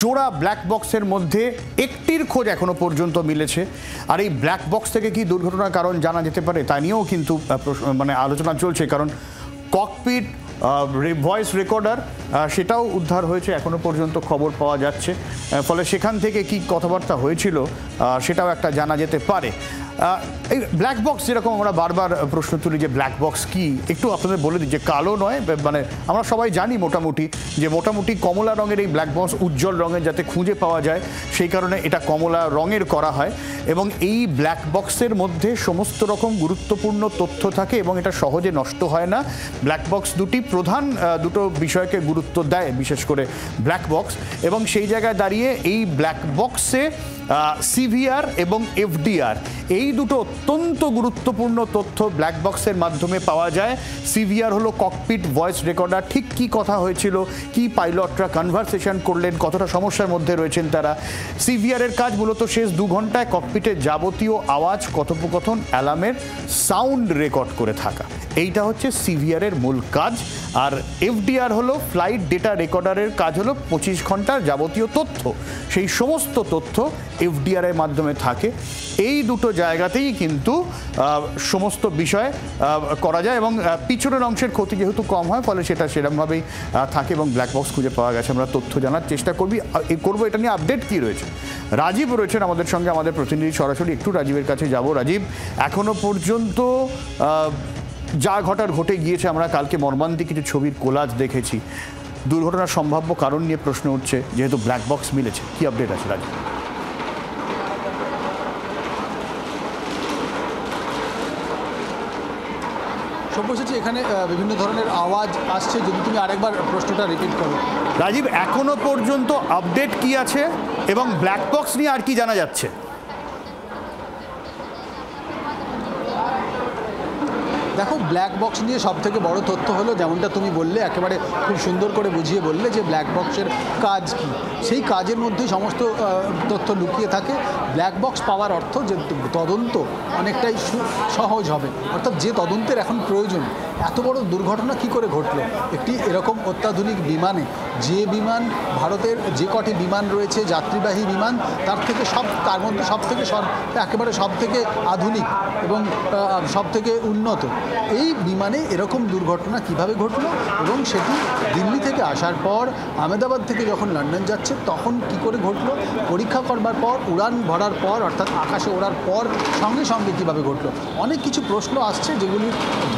জোড়া ব্ল্যাক বক্সের মধ্যে একটির খোঁজ এখনো পর্যন্ত মিলেছে। আর এই ব্ল্যাক বক্স থেকে কি দুর্ঘটনার কারণ জানা যেতে পারে তা নিয়েও কিন্তু আলোচনা চলছে, কারণ ককপিট ভয়েস রেকর্ডার সেটাও উদ্ধার হয়েছে এখনো পর্যন্ত খবর পাওয়া যাচ্ছে, ফলে সেখান থেকে কি কথাবার্তা হয়েছিল সেটাও একটা জানা যেতে পারে। এই ব্ল্যাক বক্স যেরকম আমরা বারবার প্রশ্ন তুলি যে ব্ল্যাক বক্স কি, একটু আপনাদের বলে দিই যে কালো নয়, মানে আমরা সবাই জানি মোটামুটি কমলা রঙের এই ব্ল্যাক বক্স উজ্জ্বল রঙের যাতে খুঁজে পাওয়া যায় সেই কারণে এটা কমলা রঙের করা হয় এবং এই ব্ল্যাক বক্সের মধ্যে সমস্ত রকম গুরুত্বপূর্ণ তথ্য থাকে এবং এটা সহজে নষ্ট হয় না। ব্ল্যাক বক্স দুটো বিষয়কে গুরুত্ব দেয়, বিশেষ করে ব্ল্যাক বক্স, এবং সেই জায়গায় দাঁড়িয়ে এই ব্ল্যাক বক্সে সিভিআর এবং এফডিআর এই দুটো অত্যন্ত গুরুত্বপূর্ণ তথ্য ব্ল্যাক বক্সের মাধ্যমে পাওয়া যায়। সিভিআর হলো ককপিট ভয়েস রেকর্ডার, ঠিক কি কথা হয়েছিল, কি পাইলটরা কনভারসেশন করলেন, কতটা সমস্যার মধ্যে রয়েছেন তারা। সিভিআরের কাজ মূলত শেষ 2 ঘন্টায় ককপিটের যাবতীয় আওয়াজ, কথোপকথন, অ্যালার্মের সাউন্ড রেকর্ড করে থাকা, এইটা হচ্ছে সিভিআরের মূল কাজ। আর এফডিআর হলো ফ্লাইট ডেটা রেকর্ডারের কাজ হলো 25 ঘন্টার যাবতীয় তথ্য, সেই সমস্ত তথ্য এফডিআর এর মাধ্যমে থাকে। এই দুটো জায়গাতেই কিন্তু সমস্ত বিষয় করা যায় এবং পিছনের অংশের ক্ষতি যেহেতু কম হয় ফলে সেটা সেরকমভাবেই থাকে এবং ব্ল্যাক বক্স খুঁজে পাওয়া গেছে। আমরা তথ্য জানার চেষ্টা করবো এটা নিয়ে আপডেট কি রয়েছে। রাজীব রয়েছেন আমাদের সঙ্গে, আমাদের প্রতিনিধি, সরাসরি একটু রাজীবের কাছে যাব। রাজীব, এখনো পর্যন্ত যা ঘটে গিয়েছে, আমরা কালকে মর্মান্তিক কিছু ছবির কোলাজ দেখেছি, দুর্ঘটনার সম্ভাব্য কারণ নিয়ে প্রশ্ন উঠছে যেহেতু ব্ল্যাক বক্স মিলেছে, কি আপডেট আছে রাজীব? সব্যসাচী, এখানে বিভিন্ন ধরনের আওয়াজ আসছে, যদি তুমি আরেকবার প্রশ্নটা রিপিট করো। রাজীব, এখনো পর্যন্ত আপডেট কি আছে এবং ব্ল্যাক বক্স নিয়ে আর কি জানা যাচ্ছে? দেখো, ব্ল্যাক বক্স নিয়ে সবথেকে বড় তথ্য হলো, যেমনটা তুমি বললে, একেবারে খুব সুন্দর করে বুঝিয়ে বললে যে ব্ল্যাক বক্সের কাজ কী। সেই কাজের মধ্যেই সমস্ত তথ্য লুকিয়ে থাকে। ব্ল্যাক বক্স পাওয়ার অর্থ যে তদন্ত অনেকটাই সহজ হবে, অর্থাৎ যে তদন্তের এখন প্রয়োজন। এত বড় দুর্ঘটনা কি করে ঘটলো? একটি এরকম অত্যাধুনিক বিমানে, যে বিমান ভারতের যে কটি বিমান রয়েছে যাত্রীবাহী বিমান, তার মধ্যে সব থেকে আধুনিক এবং সব থেকে উন্নত এই বিমানে এরকম দুর্ঘটনা কিভাবে ঘটলো এবং সেটি দিল্লি থেকে আসার পর আহমেদাবাদ থেকে যখন লন্ডন যাচ্ছে তখন কি করে ঘটলো, পরীক্ষা করবার পর, উড়ান ভরার পর, অর্থাৎ আকাশে ওড়ার পর সঙ্গে সঙ্গে কীভাবে ঘটলো। অনেক কিছু প্রশ্ন আসছে যেগুলি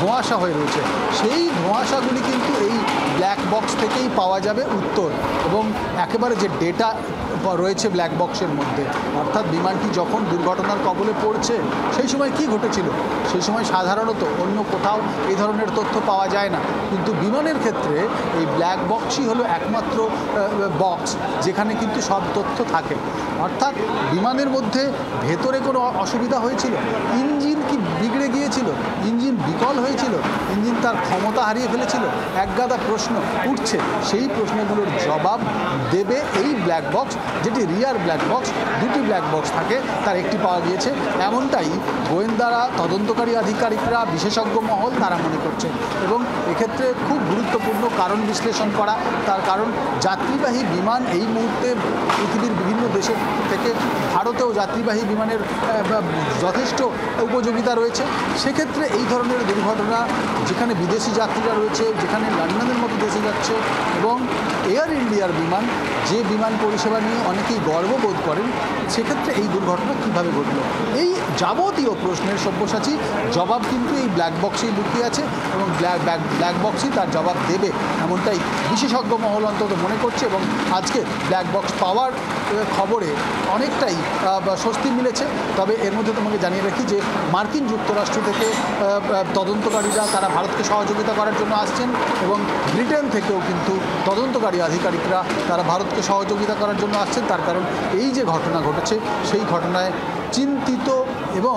ধোঁয়াশা হয়ে রয়েছে। সেই ধোঁয়াশাগুলি কিন্তু এই ব্ল্যাক বক্স থেকেই পাওয়া যাবে উত্তর, এবং একেবারে যে ডেটা রয়েছে ব্ল্যাক বক্সের মধ্যে, অর্থাৎ বিমানটি যখন দুর্ঘটনার কবলে পড়ছে সেই সময় কি ঘটেছিল, সেই সময় সাধারণত অন্য কোথাও এই ধরনের তথ্য পাওয়া যায় না। কিন্তু বিমানের ক্ষেত্রে এই ব্ল্যাক বক্সই হলো একমাত্র বক্স যেখানে কিন্তু সব তথ্য থাকে। অর্থাৎ বিমানের মধ্যে ভেতরে কোনো অসুবিধা হয়েছিল, ইঞ্জিন কি বিগড়ে গিয়েছিল, ইঞ্জিন বিকল হয়েছিল, ইঞ্জিন তার ক্ষমতা হারিয়ে ফেলেছিল, একগাদা প্রশ্ন উঠছে। সেই প্রশ্নগুলোর জবাব দেবে এই ব্ল্যাক বক্স, যেটি রিয়ার ব্ল্যাক বক্স। 2টি ব্ল্যাক বক্স থাকে, তার একটি পাওয়া গিয়েছে, এমনটাই গোয়েন্দারা, তদন্তকারী আধিকারিকরা, বিশেষজ্ঞ মহল তারা মনে করছে। এবং এক্ষেত্রে খুব গুরুত্বপূর্ণ কারণ বিশ্লেষণ করা, তার কারণ যাত্রীবাহী বিমান এই মুহূর্তে পৃথিবীর বিভিন্ন দেশের থেকে ভারতেও যাত্রীবাহী বিমানের যথেষ্ট উপযোগিতা রয়েছে। সেক্ষেত্রে এই ধরনের দুর্ঘটনা, যেখানে বিদেশি যাত্রীরা রয়েছে, যেখানে লন্ডনের মতো দেশে যাচ্ছে, এবং এয়ার ইন্ডিয়ার বিমান, যে বিমান পরিষেবা নিয়ে অনেকেই গর্ববোধ করেন, সেক্ষেত্রে এই দুর্ঘটনা কীভাবে ঘটল, এই যাবতীয় প্রশ্নের সব্যসাচী জবাব কিন্তু এই ব্ল্যাক বক্সেই লুকিয়ে আছে এবং ব্ল্যাক বক্সই তার জবাব দেবে, এমনটাই বিশেষজ্ঞ মহল অন্তত মনে করছে। এবং আজকে ব্ল্যাক বক্স পাওয়ার খবরে অনেকটাই স্বস্তি মিলেছে। তবে এর মধ্যে তোমাকে জানিয়ে রাখি যে মার্কিন যুক্তরাষ্ট্র থেকে তদন্তকারীরা তারা ভারতকে সহযোগিতা করার জন্য আসছেন এবং ব্রিটেন থেকেও কিন্তু তদন্তকারী আধিকারিকরা তারা ভারতকে সহযোগিতা করার জন্য আসছেন। তার কারণ এই যে ঘটনা ঘটেছে সেই ঘটনায় চিন্তিত এবং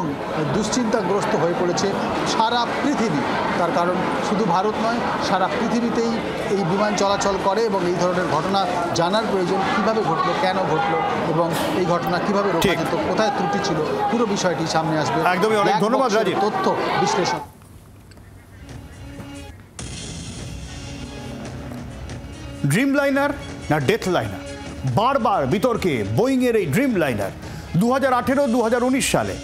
দুশ্চিন্তাগ্রস্ত হয়ে পড়েছে সারা পৃথিবী। তার কারণ শুধু ভারত নয়, সারা পৃথিবীতেই এই বিমান চলাচল করে এবং এই ধরনের ঘটনা জানার প্রয়োজন, কীভাবে ঘটলো, কেন ঘটলো এবং এই ঘটনা কীভাবে রোকা যেত, কোথায় ত্রুটি ছিল, পুরো বিষয়টি সামনে আসবে। একদমই, অনেক ধন্যবাদ রাজীব। তথ্য বিশ্লেষণ। ড্রিম লাইনার না ডেথ লাইনার, বারবার বিতর্কে বোয়িংয়ের এই ড্রিম লাইনার। 2018-2019 সালে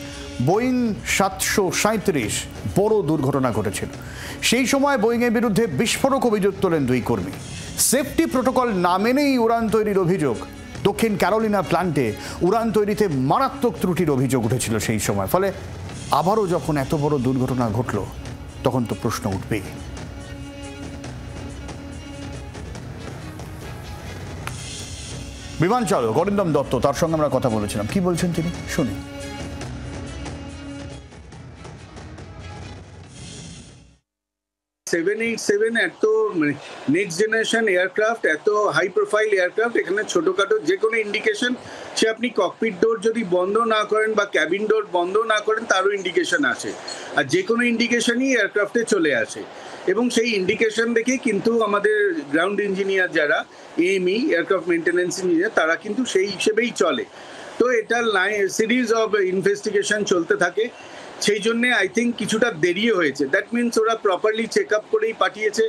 বোয়িং 737 বড় দুর্ঘটনা ঘটেছিল। সেই সময় বোয়িংয়ের বিরুদ্ধে বিস্ফোরক অভিযোগ তোলেন দুই কর্মী। সেফটি প্রোটোকল না মেনেই উড়ান তৈরির অভিযোগ। দক্ষিণ ক্যারোলিনা প্ল্যান্টে উড়ান তৈরিতে মারাত্মক ত্রুটির অভিযোগ উঠেছিল সেই সময়। ফলে আবারও যখন এত বড় দুর্ঘটনা ঘটল তখন তো প্রশ্ন উঠবেই। বিমান চালক অরিন্দম দত্ত, তার সঙ্গে আমরা কথা বলেছিলাম, কি বলছেন তিনি শুনি। 787 এত নেক্সট জেনারেশন এয়ারক্রাফট, এত হাই প্রোফাইল এয়ারক্রাফট, এখানে ছোটোখাটো যে কোনো ইন্ডিকেশন, সে আপনি ককপিট ডোর যদি বন্ধ না করেন বা ক্যাবিন ডোর বন্ধ না করেন তারও ইন্ডিকেশন আসে। আর যে কোনো ইন্ডিকেশনই এয়ারক্রাফটে চলে আসে এবং সেই ইন্ডিকেশন দেখে কিন্তু আমাদের গ্রাউন্ড ইঞ্জিনিয়ার যারা এএমই এয়ারক্রাফট মেনটেন্যান্স ইঞ্জিনিয়ার, তারা কিন্তু সেই হিসেবেই চলে। তো এটা সিরিজ অফ ইনভেস্টিগেশন চলতে থাকে। সেই জন্যে আই থিঙ্ক কিছুটা দেরিও হয়েছে। দ্যাট মিনস ওরা প্রপারলি চেক আপ করেই পাঠিয়েছে।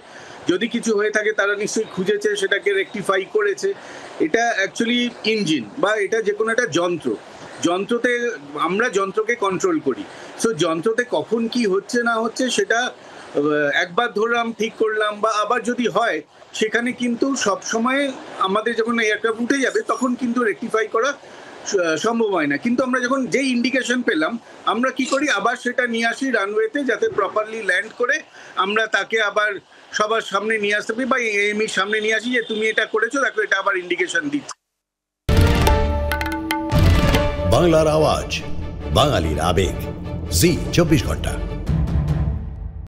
যদি কিছু হয়ে থাকে তারা নিশ্চয়ই খুঁজেছে, সেটাকে রেকটিফাই করেছে। এটা অ্যাকচুয়ালি ইঞ্জিন বা এটা যে কোনো একটা যন্ত্রতে আমরা যন্ত্রকে কন্ট্রোল করি। সো যন্ত্রতে কখন কি হচ্ছে না হচ্ছে সেটা একবার ধরলাম, ঠিক করলাম, বা আবার যদি হয় সেখানে কিন্তু সব সময় আমাদের যখন এয়ারক্রাফট উঠে যাবে তখন কিন্তু রেকটিফাই করা সম্ভব হয় না। কিন্তু আমরা যখন যে ইন্ডিকেশন পেলাম আমরা কি করি, আবার সেটা নিয়ে আসি রানওয়েতে, যাতে প্রপারলি ল্যান্ড করে আমরা তাকে আবার সবার সামনে নিয়ে আসতে পারি বা এএমইর সামনে নিয়ে আসি যে তুমি এটা করেছো, দেখো এটা আবার ইন্ডিকেশন দিচ্ছে। বাংলার আওয়াজ, বাঙালির আবেগ, জি 24 ঘন্টা।